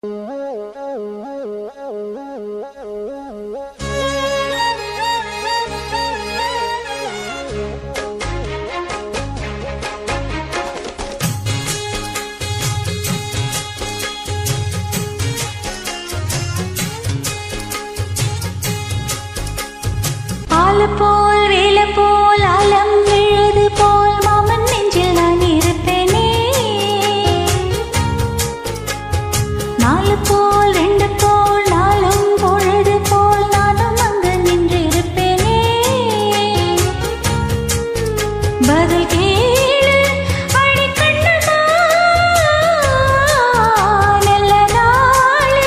போல் வேலை போல் ஆலம் விழுது போல் மாமன் நெஞ்சில் நான் இருப்பேனே. நாலு போல் ரெண்டு போல் நாளும் பொழுது போல் நானும் அங்கு நின்று இருப்பேனே. பதில் கேளு அடி கண்ணம்மா, நல்ல நாள்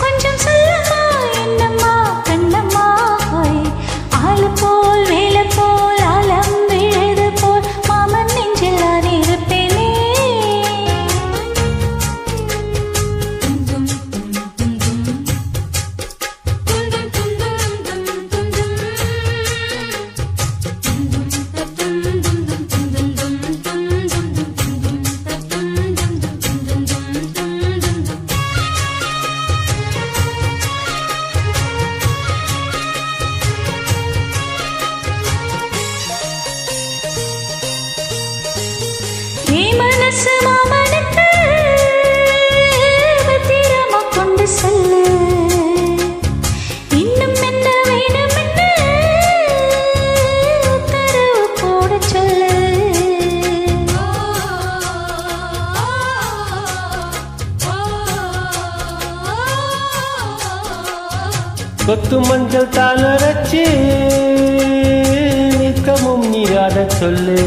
கொஞ்சம் சொல்லம்மா, என்னம்மா கண்ணம்மா. ஆளு போல் வேலை போல் ஆலம் விழுது போல் மாமன் நெஞ்சில் நான் இருப்பேனே. மனசு மாமனுக்கு பத்திரமா கொண்டு சொல்லு, இன்னும் என்ன வேணும் என்று உத்தரவு போட சொல்லு. கொத்து மஞ்சள் தாளரச்சு நித்தமும் நீராட சொல்லு,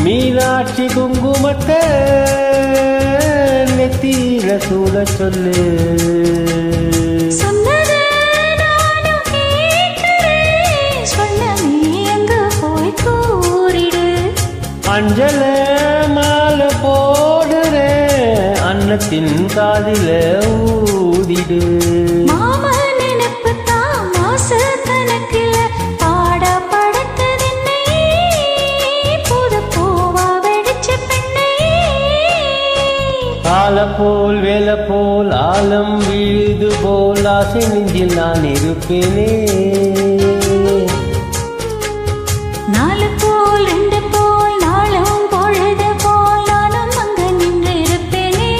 மீனாட்சி குங்குமத்தை நெத்தியில சூட சொல்லு. சொன்னதை நானும் கேட்கிறேன், சொல்ல நீ எங்கு போய் கூறிடு. அஞ்சல மாலை போடுறேன், அன்னத்தின் காதில ஊதிடு. மாமா நினைப்பு தான் மாச கணக்கில் பாடா படுத்ததென்னை, புது பூவா வெடிச்ச பெண்ணை. ஆல போல் வேலை போல் ஆலம் விழுது போல் ஆசை நெஞ்சில் நான் இருப்பேனே. நாலு போல் ரெண்டு போல் நாளும் பொழுது போல் நானும் அங்கு நின்று இருப்பேனே.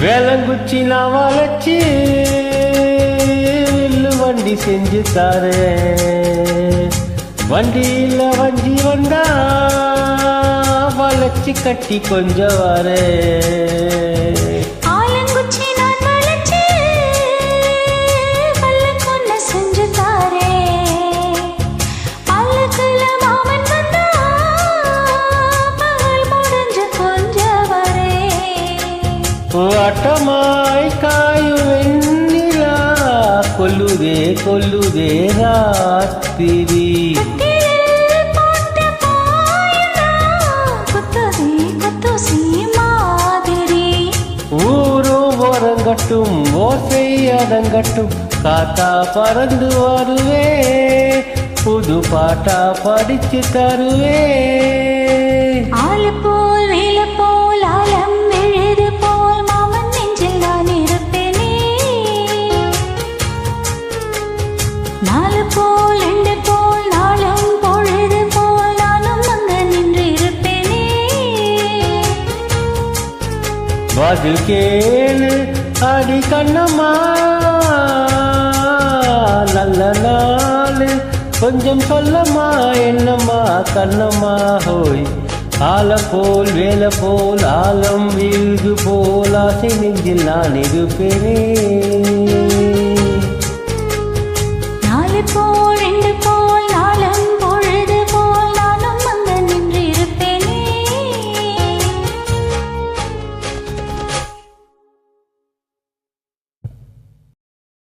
வேலங்குச்சி நான் வளைச்சி வில்லு வண்டி செஞ்சு தாரேன், வண்டியில் வஞ்சி வந்தா வளைச்சி கட்டி கொஞ்சம் வரேன். ஆலங்குச்சி நான் வளைச்சு பல்லக்கு ஒன்று செஞ்சு தாரேன், பல்லக்குல மாமன் வந்தா பகல் முடிஞ்சு கொஞ்சம் வரேன். வட்டமாய் காயும் வெண்ணிலா கொல்லுதே கொல்லுதே ராத்திரி. கட்டிலில் போட்ட பாயெல்லாம் குத்துதே குத்துசி மாதிரி. ஊரும் ஓரங்கட்டும் ஓசை அடங்கட்டும், காத்தா பறந்து வருவே புது பாட்டா படிச்சு தருவே. ஆளு போல் வேலை போல் ஆலம் விழுது போல் மாமன் நெஞ்சில் நான் இருப்பேனே. நாலு போல் ரெண்டு போல் நாளும் பொழுது போல் நானும் அங்கு நின்று இருப்பேனே. பதில் கேளு அடி கண்ணம்மா, நல்ல நாள் கொஞ்சம் சொல்லம்மா, என்னம்மா கண்ணம்மா. ஹோய் ஆல போல் வேலை போல் ஆலம் வீழ்து போல் ஆசை நெஞ்சில் நான் இருப்பேனே.